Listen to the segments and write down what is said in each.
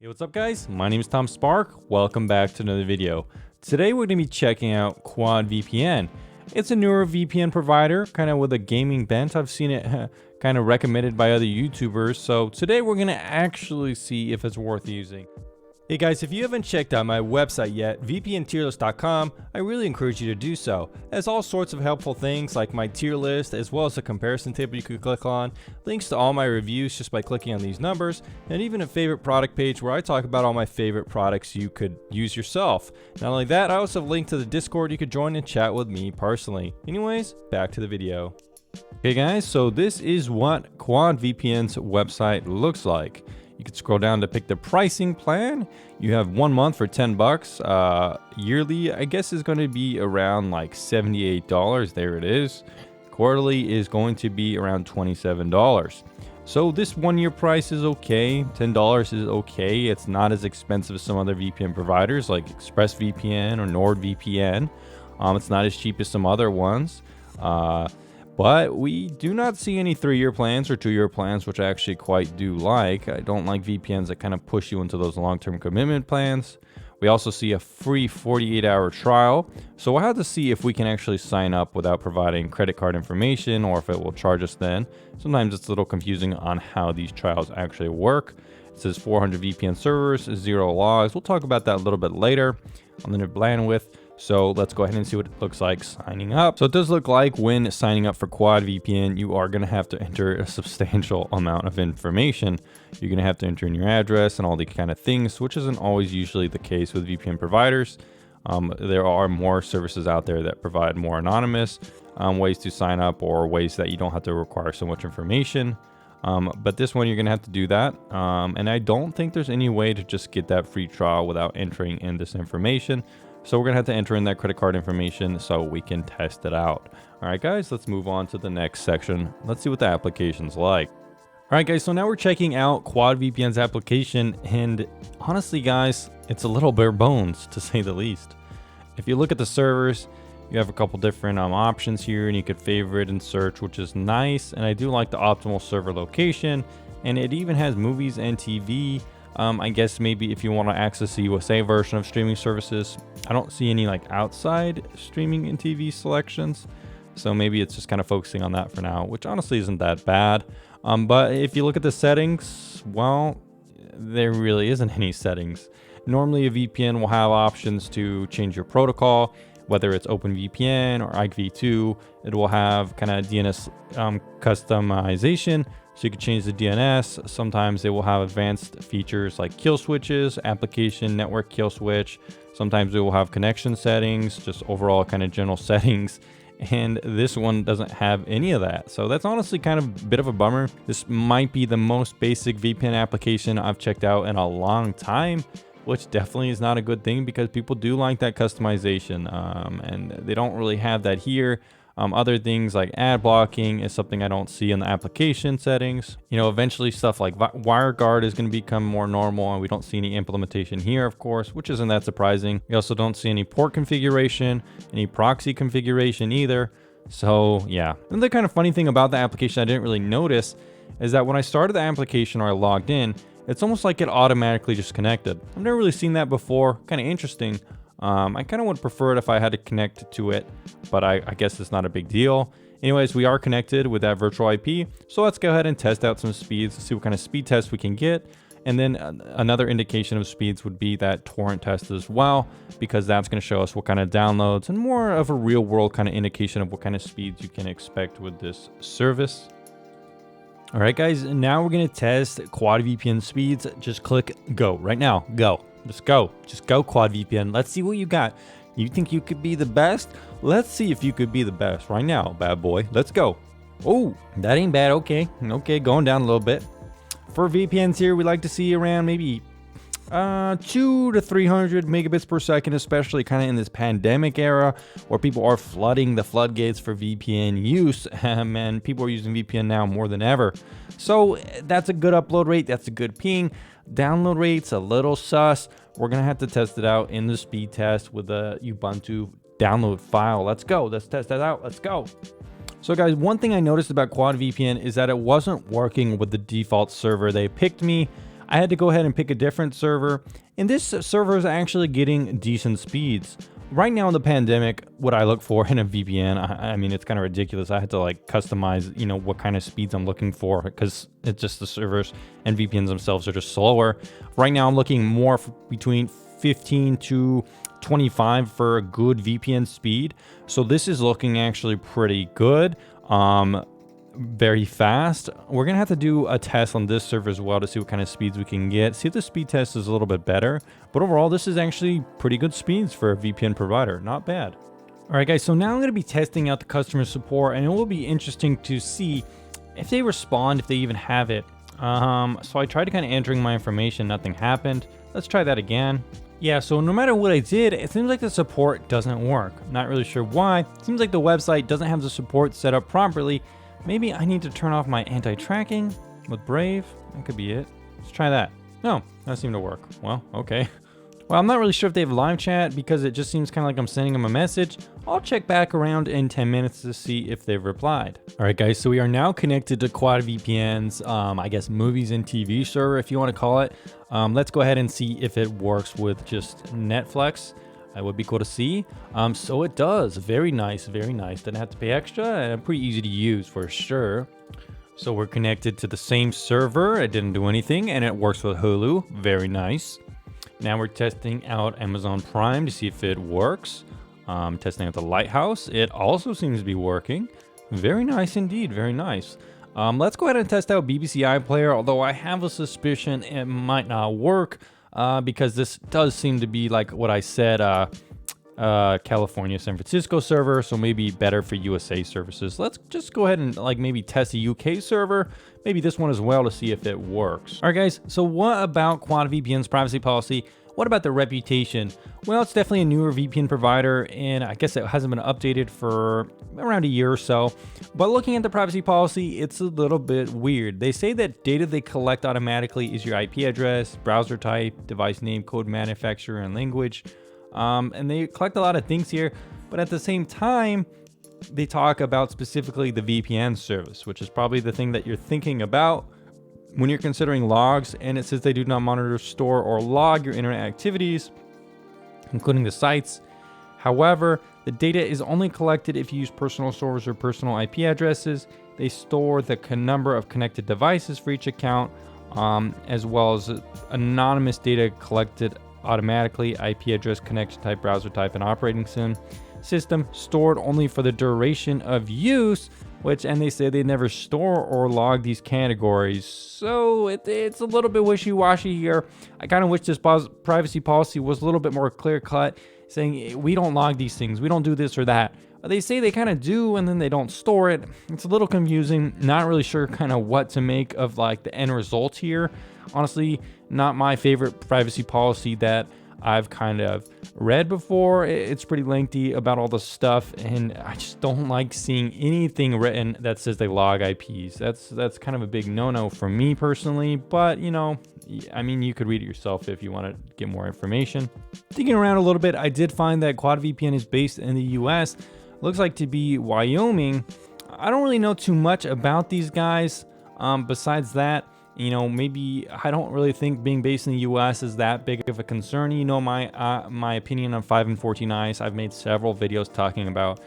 Hey, what's up guys? My name is Tom Spark. Welcome back to another video. Today we're going to be checking out QuadVPN. It's a newer VPN provider, kind of with a gaming bent. I've seen it kind of recommended by other YouTubers. So today we're going to actually see if it's worth using. Hey guys, if you haven't checked out my website yet, vpntierlist.com, I really encourage you to do so. It has all sorts of helpful things like my tier list, as well as a comparison table you could click on, links to all my reviews just by clicking on these numbers, and even a favorite product page where I talk about all my favorite products you could use yourself. Not only that, I also have a link to the Discord you could join and chat with me personally. Anyways, back to the video. Okay guys, so this is what QuadVPN's website looks like. You can scroll down to pick the pricing plan. You have 1 month for 10 bucks. Yearly, I guess, is going to be around like $78. There it is. Quarterly is going to be around $27. So this 1 year price is okay. $10 is okay. It's not as expensive as some other VPN providers like ExpressVPN or NordVPN. It's not as cheap as some other ones. But we do not see any 3-year plans or 2-year plans, which I actually quite do like. I don't like VPNs that kind of push you into those long-term commitment plans. We also see a free 48-hour trial. So we'll have to see if we can actually sign up without providing credit card information or if it will charge us then. Sometimes it's a little confusing on how these trials actually work. It says 400 VPN servers, 0 logs. We'll talk about that a little bit later on the bandwidth. So let's go ahead and see what it looks like signing up. So it does look like when signing up for QuadVPN, you are going to have to enter a substantial amount of information. You're going to have to enter in your address and all these kind of things, which isn't always usually the case with VPN providers. There are more services out there that provide more anonymous ways to sign up or ways that you don't have to require so much information. But this one, you're going to have to do that. And I don't think there's any way to just get that free trial without entering in this information. So we're going to have to enter in that credit card information so we can test it out. All right, guys, let's move on to the next section. Let's see what the application's like. All right, guys, so now we're checking out QuadVPN's application. And honestly, guys, it's a little bare bones, to say the least. If you look at the servers, you have a couple different options here, and you could favorite and search, which is nice. And I do like the optimal server location. And it even has movies and TV. I guess maybe if you want to access the USA version of streaming services. I don't see any like outside streaming and TV selections. So maybe it's just kind of focusing on that for now, which honestly isn't that bad. But if you look at the settings, well, there really isn't any settings. Normally a VPN will have options to change your protocol, whether it's OpenVPN or IPv2. It will have kind of DNS customization. So you can change the DNS. Sometimes they will have advanced features like kill switches, application network kill switch. Sometimes they will have connection settings, just overall kind of general settings. And this one doesn't have any of that. So that's honestly kind of a bit of a bummer. This might be the most basic VPN application I've checked out in a long time, which definitely is not a good thing because people do like that customization. And they don't really have that here. Other things like ad blocking is something I don't see in the application settings. You know, eventually stuff like WireGuard is going to become more normal, and we don't see any implementation here, of course, which isn't that surprising. We also don't see any port configuration, any proxy configuration either. So yeah. And the kind of funny thing about the application I didn't really notice is that when I started the application or I logged in, it's almost like it automatically just connected. I've never really seen that before. Kind of interesting. I kind of would prefer it if I had to connect to it, but I guess it's not a big deal. Anyways, we are connected with that virtual IP. So let's go ahead and test out some speeds to see what kind of speed test we can get. And then another indication of speeds would be that torrent test as well, because that's going to show us what kind of downloads and more of a real world kind of indication of what kind of speeds you can expect with this service. All right, guys, now we're going to test QuadVPN speeds. Just click go right now. Go. Just go QuadVPN. Let's see what you got. You think you could be the best? Let's see if you could be the best right now, bad boy. Let's go. Oh, that ain't bad. Okay, going down a little bit. For VPNs here, we like to see around maybe 200 to 300 megabits per second, especially kind of in this pandemic era where people are flooding the floodgates for VPN use, and people are using VPN now more than ever. So that's a good upload rate. That's a good ping. Download rate's a little sus. We're gonna have to test it out in the speed test with the Ubuntu download file. Let's go. Let's test that out. Let's go. So guys, one thing I noticed about QuadVPN is that it wasn't working with the default server they picked me. I had to go ahead and pick a different server, and this server is actually getting decent speeds. Right now in the pandemic, what I look for in a VPN, I mean, it's kind of ridiculous. I had to like customize, what kind of speeds I'm looking for, because it's just the servers and VPNs themselves are just slower. Right now I'm looking more between 15 to 25 for a good VPN speed. So this is looking actually pretty good. Very fast. We're gonna have to do a test on this server as well to see what kind of speeds we can get, see if the speed test is a little bit better. But overall, this is actually pretty good speeds for a VPN provider. Not bad. All right, guys, so now I'm gonna be testing out the customer support, and it will be interesting to see if they respond, if they even have it. So I tried to kind of entering my information, nothing happened. Let's try that again. Yeah, so no matter what I did, it seems like the support doesn't work. I'm not really sure why. It seems like the website doesn't have the support set up properly. Maybe I need to turn off my anti-tracking with Brave. That could be it. Let's try that. No, that seemed to work. Well, okay. Well, I'm not really sure if they have live chat because it just seems kind of like I'm sending them a message. I'll check back around in 10 minutes to see if they've replied. All right, guys, so we are now connected to QuadVPN's, I guess, movies and TV server, if you want to call it. Let's go ahead and see if it works with just Netflix. That would be cool to see. So it does. Very nice, very nice. Didn't have to pay extra, and pretty easy to use for sure. So we're connected to the same server. It didn't do anything, and it works with Hulu. Very nice. Now we're testing out Amazon Prime to see if it works. Testing out the Lighthouse. It also seems to be working. Very nice indeed. Very nice. Let's go ahead and test out BBC iPlayer, although I have a suspicion it might not work. Because this does seem to be like what I said, California, San Francisco server, so maybe better for USA services. Let's just go ahead and like maybe test a UK server, maybe this one as well to see if it works. All right, guys, so what about QuadVPN's privacy policy? What about the reputation? Well, it's definitely a newer VPN provider, and I guess it hasn't been updated for around a year or so. But looking at the privacy policy, it's a little bit weird. They say that data they collect automatically is your IP address, browser type, device name, code manufacturer, and language. And they collect a lot of things here, but at the same time, they talk about specifically the VPN service, which is probably the thing that you're thinking about when you're considering logs. And it says they do not monitor, store, or log your internet activities, including the sites. However, the data is only collected if you use personal servers or personal IP addresses. They store the number of connected devices for each account, as well as anonymous data collected automatically, IP address, connection type, browser type, and operating system stored only for the duration of use, and they say they never store or log these categories. So it's a little bit wishy-washy here. I kind of wish this privacy policy was a little bit more clear-cut, saying we don't log these things, we don't do this or that. They say they kind of do, and then they don't store it. It's a little confusing. Not really sure kind of what to make of like the end result here. Honestly, not my favorite privacy policy that I've kind of read before. It's pretty lengthy about all the stuff, and I just don't like seeing anything written that says they log IPs. That's kind of a big no-no for me personally, but I mean, you could read it yourself if you want to get more information. Digging around a little bit, I did find that QuadVPN is based in the US. Looks like to be Wyoming. I don't really know too much about these guys. Besides that, maybe I don't really think being based in the US is that big of a concern. My opinion on 5 and 14 ICE. I've made several videos talking about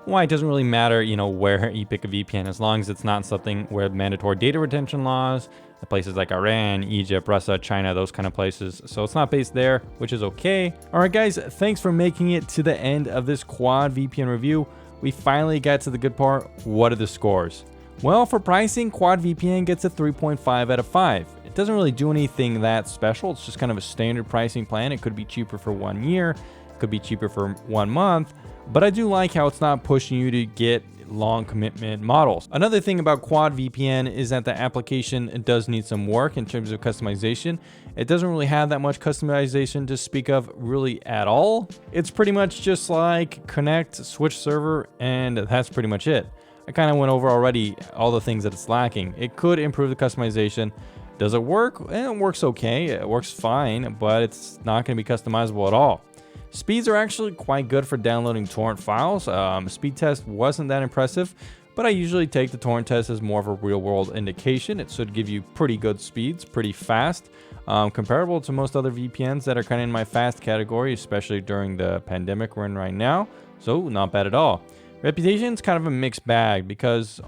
why it doesn't really matter, where you pick a VPN, as long as it's not something where mandatory data retention laws, places like Iran, Egypt, Russia, China, those kind of places. So it's not based there, which is okay. All right, guys, thanks for making it to the end of this QuadVPN review. We finally got to the good part. What are the scores? Well, for pricing, QuadVPN gets a 3.5 out of 5. It doesn't really do anything that special. It's just kind of a standard pricing plan. It could be cheaper for 1 year, it could be cheaper for 1 month, but I do like how it's not pushing you to get long commitment models. Another thing about QuadVPN is that the application does need some work in terms of customization. It doesn't really have that much customization to speak of really at all. It's pretty much just like connect, switch server, and that's pretty much it. I kind of went over already all the things that it's lacking. It could improve the customization. Does it work? It works okay. It works fine, but it's not going to be customizable at all. Speeds are actually quite good for downloading torrent files. Speed test wasn't that impressive. but I usually take the torrent test as more of a real world indication. It should give you pretty good speeds, pretty fast, comparable to most other VPNs that are kind of in my fast category, especially during the pandemic we're in right now. So not bad at all. Reputation is kind of a mixed bag because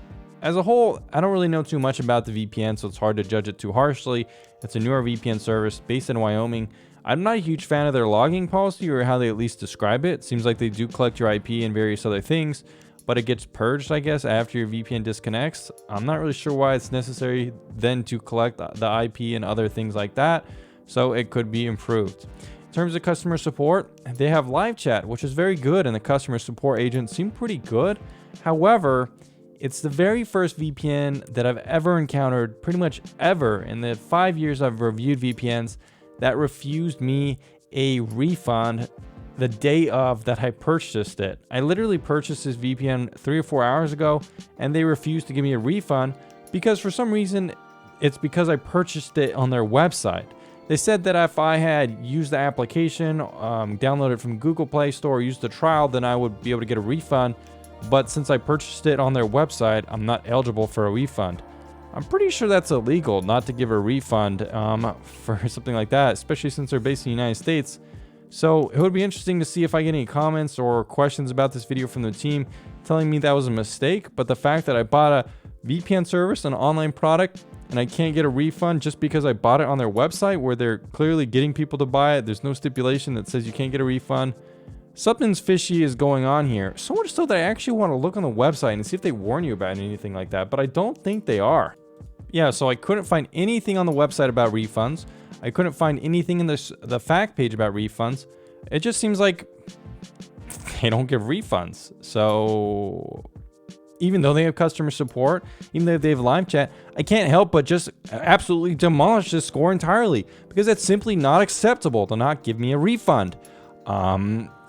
as a whole, I don't really know too much about the VPN, so it's hard to judge it too harshly. It's a newer VPN service based in Wyoming. I'm not a huge fan of their logging policy or how they at least describe it. It seems like they do collect your IP and various other things, but it gets purged, I guess, after your VPN disconnects. I'm not really sure why it's necessary then to collect the IP and other things like that, so it could be improved. In terms of customer support, they have live chat, which is very good, and the customer support agents seem pretty good. However, it's the very first VPN that I've ever encountered, pretty much ever, in the 5 years I've reviewed VPNs, that refused me a refund the day of that I purchased it. I literally purchased this VPN 3 or 4 hours ago, and they refused to give me a refund because for some reason, it's because I purchased it on their website. They said that if I had used the application, downloaded it from Google Play Store, used the trial, then I would be able to get a refund. But since I purchased it on their website, I'm not eligible for a refund. I'm pretty sure that's illegal not to give a refund for something like that, especially since they're based in the United States. So it would be interesting to see if I get any comments or questions about this video from the team telling me that was a mistake. But the fact that I bought a VPN service, an online product, and I can't get a refund just because I bought it on their website where they're clearly getting people to buy it. There's no stipulation that says you can't get a refund. Something's fishy is going on here. So much so that I actually want to look on the website and see if they warn you about anything like that, but I don't think they are. Yeah, so I couldn't find anything on the website about refunds. I couldn't find anything in the fact page about refunds. It just seems like they don't give refunds. So even though they have customer support, even though they have live chat, I can't help but just absolutely demolish this score entirely because it's simply not acceptable to not give me a refund.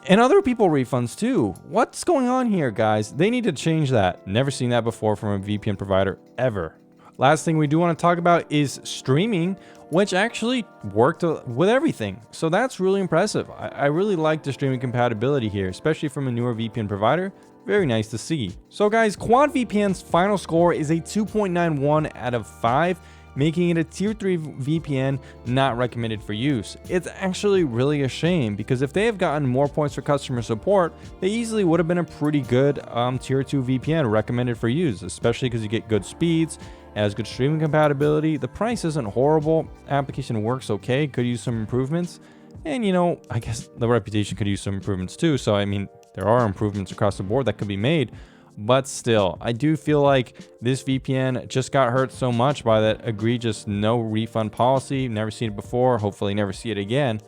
And other people refunds too. What's going on here, guys? They need to change that. Never seen that before from a VPN provider ever. Last thing we do want to talk about is streaming, which actually worked with everything. So that's really impressive. I really like the streaming compatibility here, especially from a newer VPN provider. Very nice to see. So guys, QuadVPN's final score is a 2.91 out of 5. Making it a tier 3 VPN not recommended for use. It's actually really a shame because if they have gotten more points for customer support, they easily would have been a pretty good tier 2 VPN recommended for use, especially because you get good speeds, it has good streaming compatibility, the price isn't horrible, application works okay, could use some improvements, and you know, I guess the reputation could use some improvements too, so I mean, there are improvements across the board that could be made. But still, I do feel like this VPN just got hurt so much by that egregious no refund policy. Never seen it before. Hopefully never see it again.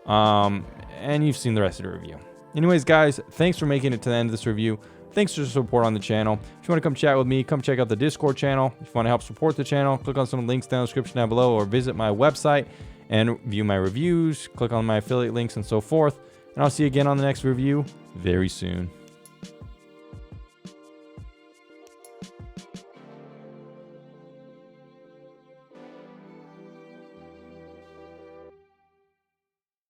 And you've seen the rest of the review. Anyways, guys, thanks for making it to the end of this review. Thanks for your support on the channel. If you want to come chat with me, come check out the Discord channel. If you want to help support the channel, click on some links down in the description down below or visit my website and view my reviews. Click on my affiliate links and so forth. And I'll see you again on the next review very soon.